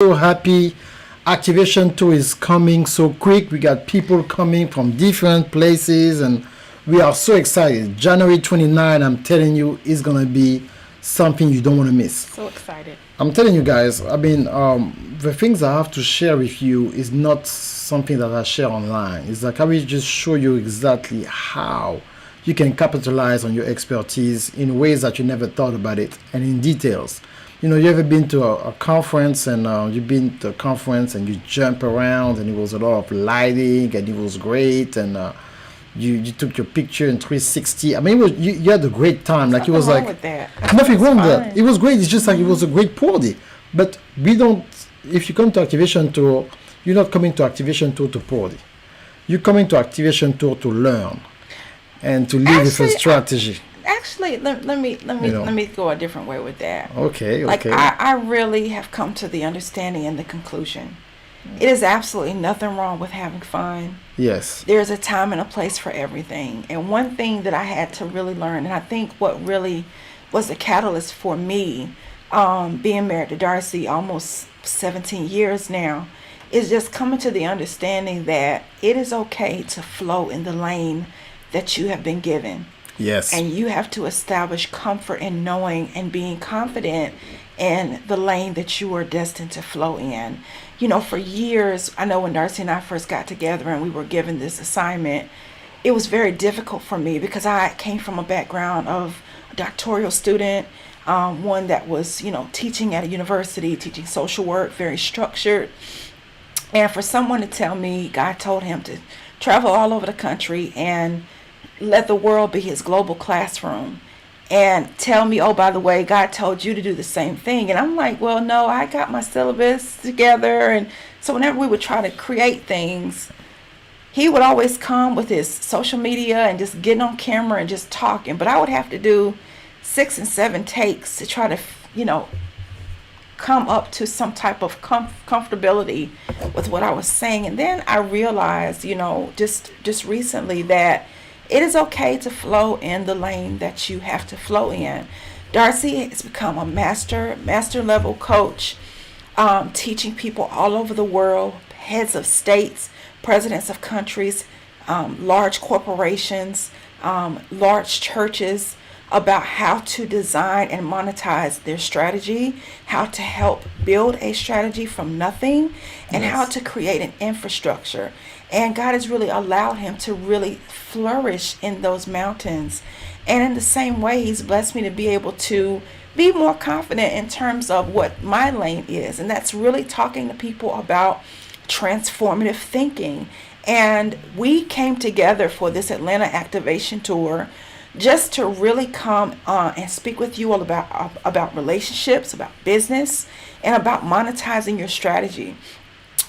So happy. Activation 2 is coming so quick. We got people coming from different places and we are so excited. January 29, I'm telling you, is going to be something you don't want to miss. So excited. I'm telling you guys, the things I have to share with you is not something that I share online. It's like I will just show you exactly how you can capitalize on your expertise in ways that you never thought about it and in details. You know, you ever been to a conference and you've been to a conference and you jump around and it was a lot of lighting and it was great and you took your picture in 360. I mean, you had a great time. Like it was Nothing wrong like with that. nothing wrong with that. Fine. It was great. It's just like it was a great party. But we don't. If you come to activation tour, you're not coming to activation tour to party. You're coming to activation tour to learn and to live with a strategy. Actually, let me go a different way with that. Okay. Like Okay. I really have come to the understanding and the conclusion. It is absolutely nothing wrong with having fun. Yes. There's a time and a place for everything. And one thing that I had to really learn, and I think what really was the catalyst for me, being married to Darcy almost 17 years now, is just coming to the understanding that it is okay to flow in the lane that you have been given. Yes. And you have to establish comfort in knowing and being confident in the lane that you are destined to flow in. You know, for years, I know when Darcy and I first got together and we were given this assignment, it was very difficult for me because I came from a background of a doctoral student, one that was, you know, teaching at a university, teaching social work, very structured. And for someone to tell me, God told him to travel all over the country and let the world be his global classroom, and tell me, oh, by the way, God told you to do the same thing. And I'm like, well, no, I got my syllabus together. And so whenever we would try to create things, he would always come with his social media and just getting on camera and just talking. But I would have to do 6 and 7 takes to try to, you know, come up to some type of comfortability with what I was saying. And then I realized, you know, just recently that it is okay to flow in the lane that you have to flow in. Darcy has become a master level coach, teaching people all over the world, heads of states, presidents of countries, large corporations, large churches, about how to design and monetize their strategy, how to help build a strategy from nothing, and Yes. how to create an infrastructure. And God has really allowed him to really flourish in those mountains. And in the same way, he's blessed me to be able to be more confident in terms of what my lane is. And that's really talking to people about transformative thinking. And we came together for this Atlanta activation tour just to really come and speak with you all about relationships, about business, and about monetizing your strategy.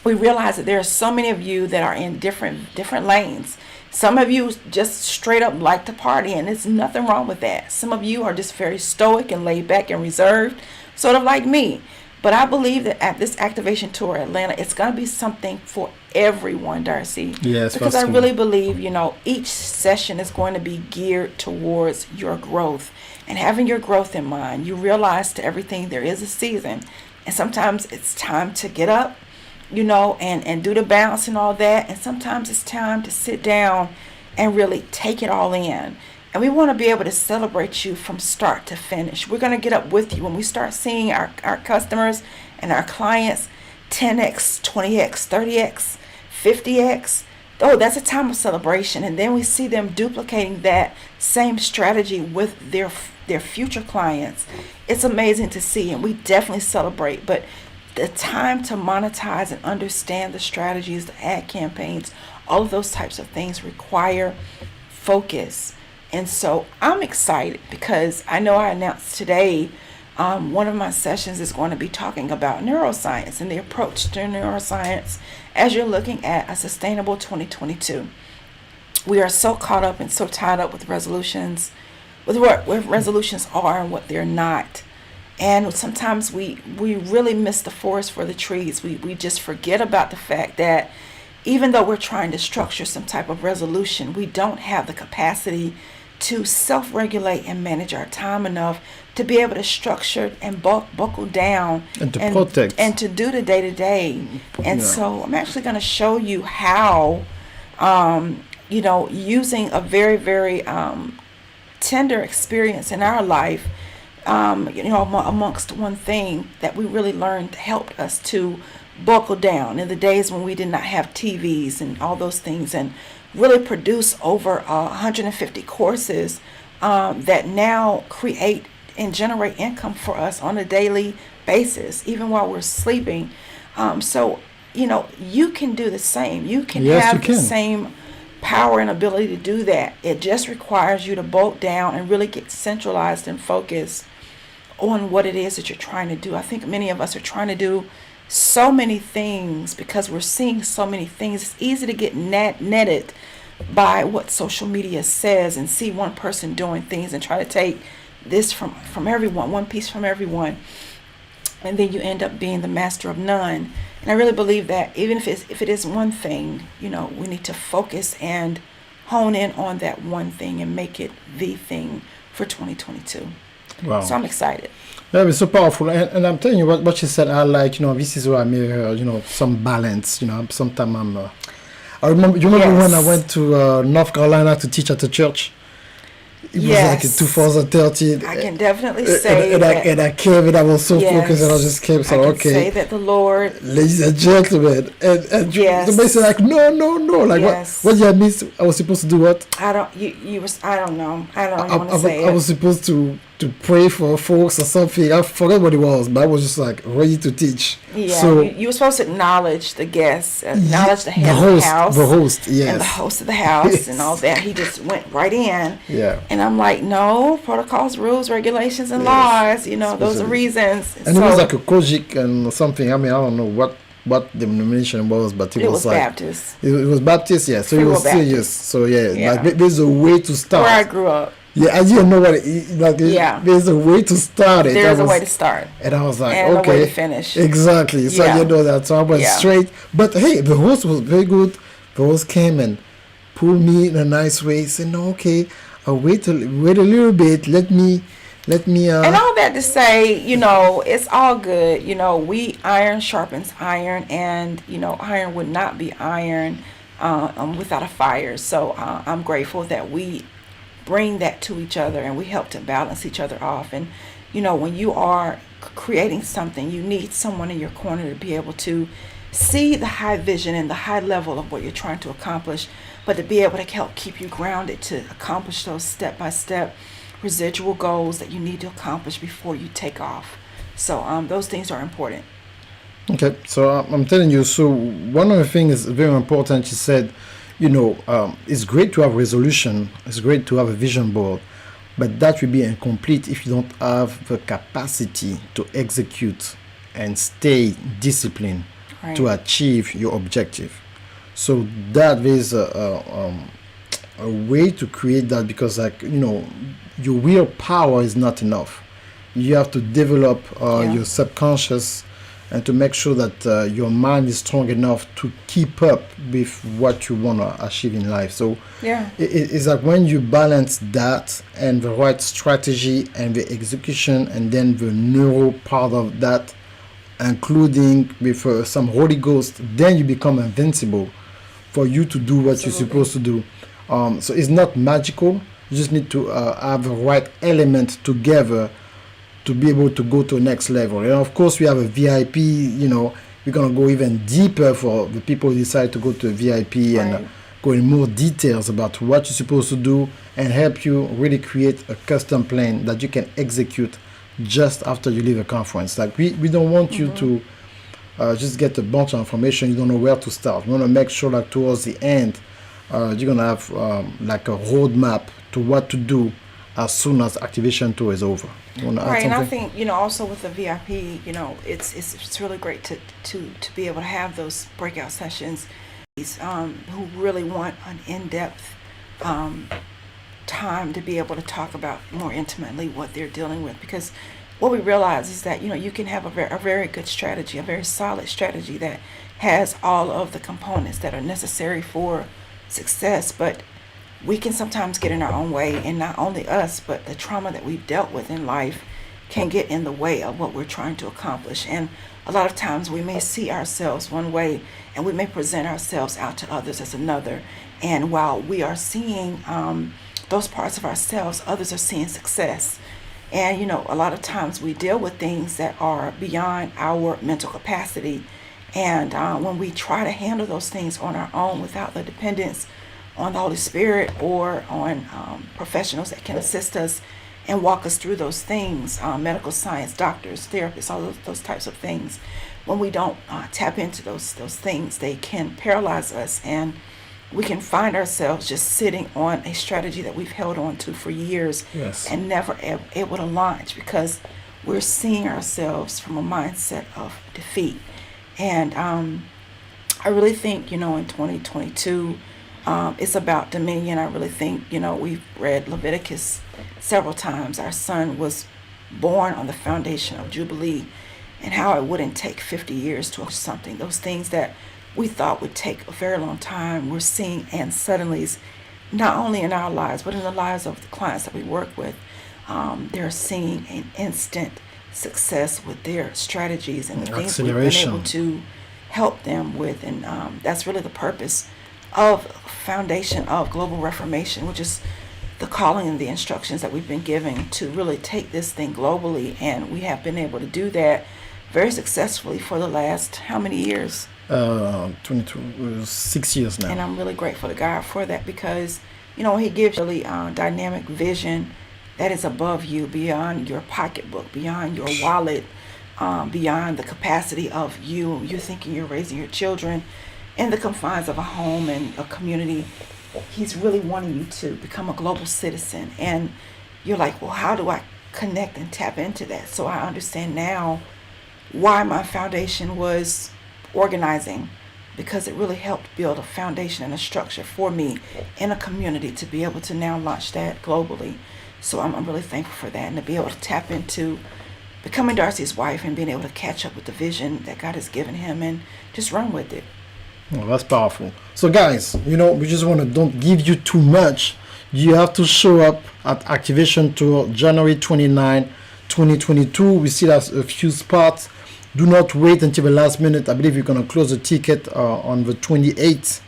We realize that there are so many of you that are in different lanes. Some of you just straight up like to party, and there's nothing wrong with that. Some of you are just very stoic and laid back and reserved, sort of like me. But I believe that at this activation tour Atlanta, it's going to be something for everyone, Darcy. Yes, Because I Pastor. really believe, you know, each session is going to be geared towards your growth. And having your growth in mind, you realize to everything there is a season. And sometimes it's time to get up, you know, and do the bounce and all that. And sometimes it's time to sit down and really take it all in. And we want to be able to celebrate you from start to finish. We're going to get up with you when we start seeing our customers and our clients 10x, 20x, 30x, 50x. Oh, that's a time of celebration. And then we see them duplicating that same strategy with their future clients. It's amazing to see, and we definitely celebrate. But the time to monetize and understand the strategies, the ad campaigns, all of those types of things require focus. And so I'm excited because I know I announced today one of my sessions is going to be talking about neuroscience and the approach to neuroscience as you're looking at a sustainable 2022. We are so caught up and so tied up with resolutions, with what resolutions are and what they're not. And sometimes we really miss the forest for the trees. We just forget about the fact that even though we're trying to structure some type of resolution, we don't have the capacity to self-regulate and manage our time enough to be able to structure and buckle down and to protect and to do the day-to-day. And so I'm actually going to show you how, using a very, very tender experience in our life, amongst one thing that we really learned helped us to buckle down in the days when we did not have TVs and all those things, and really produce over 150 courses that now create and generate income for us on a daily basis, even while we're sleeping. So, you can do the same. You can have the same power and ability to do that. It just requires you to bolt down and really get centralized and focused on what it is that you're trying to do. I think many of us are trying to do so many things because we're seeing so many things. It's easy to get netted by what social media says and see one person doing things and try to take this from everyone, one piece from everyone, and then you end up being the master of none. And I really believe that even if it is one thing, we need to focus and hone in on that one thing and make it the thing for 2022. Wow. So I'm excited. Yeah, it's so powerful. And I'm telling you what she said, I like, this is where I made some balance. Sometimes I remember, when I went to North Carolina to teach at the church? It was like in 2013. I can definitely say that. And I came and I was so focused and I just came. So, I can say that the Lord. Ladies and gentlemen. And somebody said like, no. Like, what did I miss? I was supposed to do what? I don't know. I don't even want to say it. I was supposed to pray for folks or something. I forgot what it was, but I was just like ready to teach. Yeah, so, you were supposed to acknowledge the guests, acknowledge the head of the house. The host, yes. And the host of the house and all that. He just went right in. Yeah. And I'm like, no, protocols, rules, regulations, and laws, those are reasons. And it was like a Kojik and something. I mean, I don't know what the denomination was, but it was like Baptist. It was Baptist, yeah. So it was serious. So like there's a way to start. Where I grew up. Yeah, I didn't know there's a way to start it. There's a way to start. And I was like, and okay. a way to finish. Exactly. So I didn't know that. So I went straight. But hey, the host was very good. The host came and pulled me in a nice way. Said, no, okay, I'll wait a little bit. Let me And all that to say, it's all good. Iron sharpens iron, and iron would not be iron without a fire. So I'm grateful that we bring that to each other and we help to balance each other off. And when you are creating something, you need someone in your corner to be able to see the high vision and the high level of what you're trying to accomplish, but to be able to help keep you grounded to accomplish those step-by-step residual goals that you need to accomplish before you take off. So those things are important. Okay, so I'm telling you, so one of the things is very important. She said, it's great to have resolution, it's great to have a vision board, but that will be incomplete if you don't have the capacity to execute and stay disciplined to achieve your objective. So that is a way to create that, because your willpower is not enough. You have to develop your subconscious and to make sure that your mind is strong enough to keep up with what you want to achieve in life. So it's like when you balance that and the right strategy and the execution and then the neural part of that, including with some Holy Ghost, then you become invincible for you to do what you're supposed to do. So it's not magical. You just need to have the right element together to be able to go to the next level. And of course, we have a VIP, we're going to go even deeper for the people who decide to go to a VIP and go in more details about what you're supposed to do and help you really create a custom plan that you can execute just after you leave a conference. Like we don't want you to just get a bunch of information. You don't know where to start. We want to make sure that towards the end, you're going to have like a roadmap to what to do as soon as activation tour is over. Right, and I think also with the VIP, it's really great to be able to have those breakout sessions. Who really want an in-depth time to be able to talk about more intimately what they're dealing with, because what we realize is that you can have a very good strategy, a very solid strategy that has all of the components that are necessary for success, but we can sometimes get in our own way, and not only us, but the trauma that we've dealt with in life can get in the way of what we're trying to accomplish. And a lot of times we may see ourselves one way, and we may present ourselves out to others as another. And while we are seeing those parts of ourselves, others are seeing success. And, a lot of times we deal with things that are beyond our mental capacity. And when we try to handle those things on our own without the dependence on the Holy Spirit or on professionals that can assist us and walk us through those things, medical science, doctors, therapists, all those types of things, when we don't tap into those things, they can paralyze us, and we can find ourselves just sitting on a strategy that we've held on to for years. Yes. And never able to launch, because we're seeing ourselves from a mindset of defeat. And I really think, in 2022, it's about dominion. I really think, we've read Leviticus several times. Our son was born on the foundation of Jubilee, and how it wouldn't take 50 years to something. Those things that we thought would take a very long time, we're seeing and suddenlies, not only in our lives, but in the lives of the clients that we work with. They're seeing an instant success with their strategies and the things we've been able to help them with. And that's really the purpose of foundation of Global Reformation, which is the calling and the instructions that we've been given to really take this thing globally. And we have been able to do that very successfully for the last, how many years? 6 years now. And I'm really grateful to God for that, because, He gives really dynamic vision that is above you, beyond your pocketbook, beyond your wallet, beyond the capacity of you. You're thinking you're raising your children in the confines of a home and a community. He's really wanting you to become a global citizen. And you're like, well, how do I connect and tap into that? So I understand now why my foundation was organizing, because it really helped build a foundation and a structure for me in a community to be able to now launch that globally. So I'm really thankful for that, and to be able to tap into becoming Darcy's wife and being able to catch up with the vision that God has given him and just run with it. Oh, that's powerful. So guys, we just want to don't give you too much. You have to show up at Activation Tour January 29, 2022. We still have a few spots. Do not wait until the last minute. I believe you're going to close the ticket on the 28th.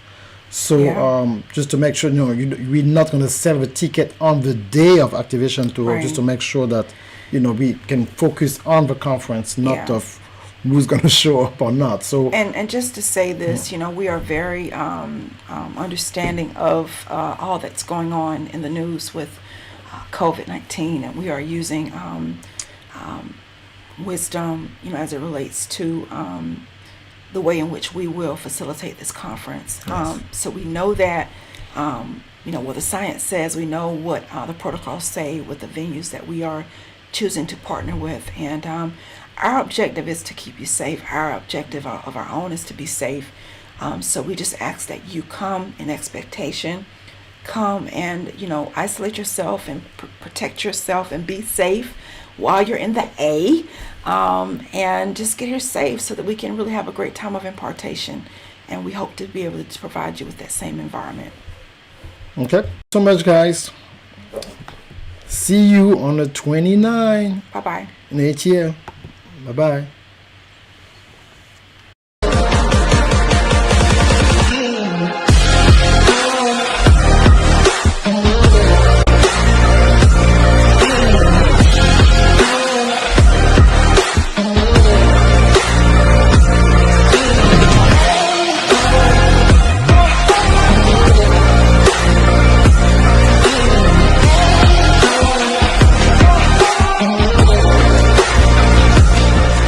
So just to make sure, we're not going to sell the ticket on the day of Activation Tour, Right. just to make sure that, we can focus on the conference, not of who's going to show up or not. So and just to say this, we are very understanding of all that's going on in the news with COVID-19, and we are using wisdom, as it relates to the way in which we will facilitate this conference. Yes. So we know that, what the science says, we know what the protocols say with the venues that we are choosing to partner with. And our objective is to keep you safe. Our objective of our own is to be safe. So we just ask that you come in expectation, come and, isolate yourself and protect yourself and be safe while you're in the A, and just get here safe so that we can really have a great time of impartation. And we hope to be able to provide you with that same environment. okay, so much, guys. See you on the 29th Bye-bye. next year. Bye-bye.